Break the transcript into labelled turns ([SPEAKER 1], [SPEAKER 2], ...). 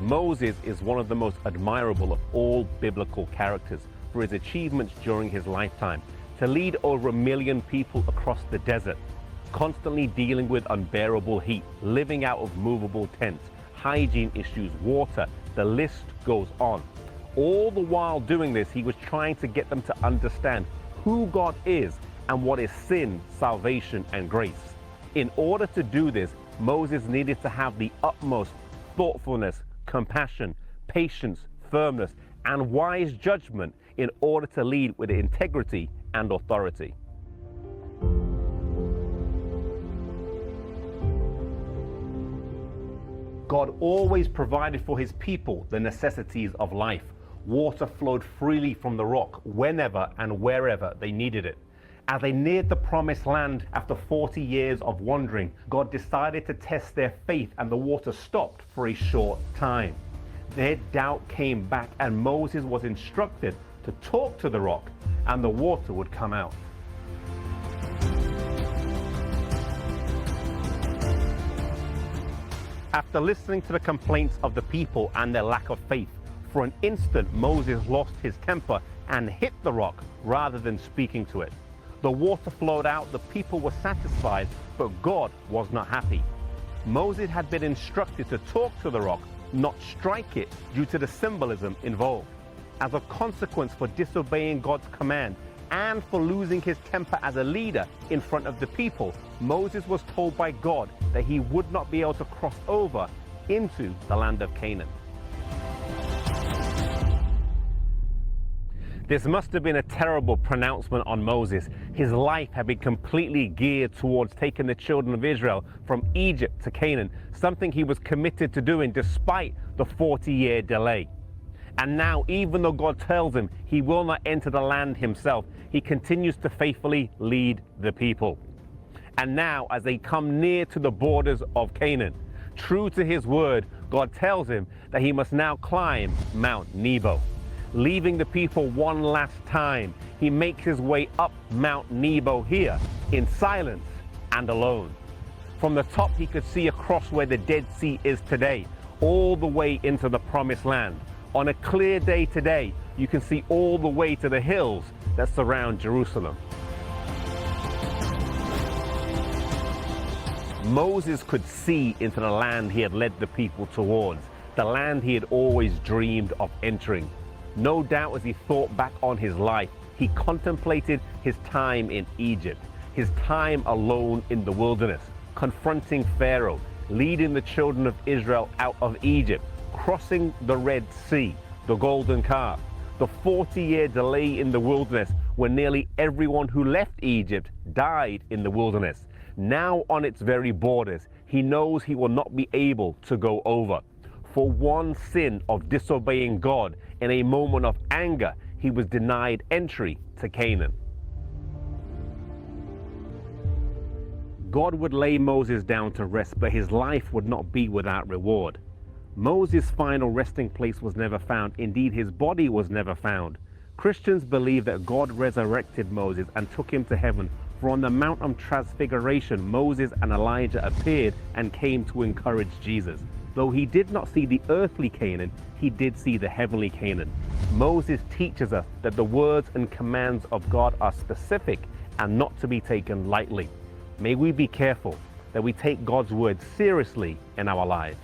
[SPEAKER 1] Moses is one of the most admirable of all biblical characters for his achievements during his lifetime. To lead over 1 million people across the desert, constantly dealing with unbearable heat, living out of movable tents, hygiene issues, water, the list goes on. All the while doing this, he was trying to get them to understand who God is and what is sin, salvation, and grace. In order to do this, Moses needed to have the utmost thoughtfulness, compassion, patience, firmness, and wise judgment in order to lead with integrity and authority. God always provided for his people the necessities of life. Water flowed freely from the rock whenever and wherever they needed it. As they neared the promised land after 40 years of wandering, God decided to test their faith, and the water stopped for a short time. Their doubt came back, and Moses was instructed to talk to the rock, and the water would come out. After listening to the complaints of the people and their lack of faith, for an instant Moses lost his temper and hit the rock rather than speaking to it. The water flowed out, the people were satisfied, but God was not happy. Moses had been instructed to talk to the rock, not strike it, due to the symbolism involved. As a consequence for disobeying God's command and for losing his temper as a leader in front of the people, Moses was told by God that he would not be able to cross over into the land of Canaan. This must have been a terrible pronouncement on Moses. His life had been completely geared towards taking the children of Israel from Egypt to Canaan, something he was committed to doing despite the 40-year delay. And now, even though God tells him he will not enter the land himself, he continues to faithfully lead the people. And now, as they come near to the borders of Canaan, true to his word, God tells him that he must now climb Mount Nebo. Leaving the people one last time, he makes his way up Mount Nebo here in silence and alone. From the top, he could see across where the Dead Sea is today, all the way into the Promised Land. On a clear day today, you can see all the way to the hills that surround Jerusalem. Moses could see into the land he had led the people towards, the land he had always dreamed of entering. No doubt as he thought back on his life, he contemplated his time in Egypt, his time alone in the wilderness, confronting Pharaoh, leading the children of Israel out of Egypt, crossing the Red Sea, the golden calf, the 40-year delay in the wilderness when nearly everyone who left Egypt died in the wilderness. Now on its very borders, he knows he will not be able to go over. For one sin of disobeying God, in a moment of anger, he was denied entry to Canaan. God would lay Moses down to rest, but his life would not be without reward. Moses' final resting place was never found. Indeed, his body was never found. Christians believe that God resurrected Moses and took him to heaven, for on the Mount of Transfiguration, Moses and Elijah appeared and came to encourage Jesus. Though he did not see the earthly Canaan, he did see the heavenly Canaan. Moses teaches us that the words and commands of God are specific and not to be taken lightly. May we be careful that we take God's word seriously in our lives.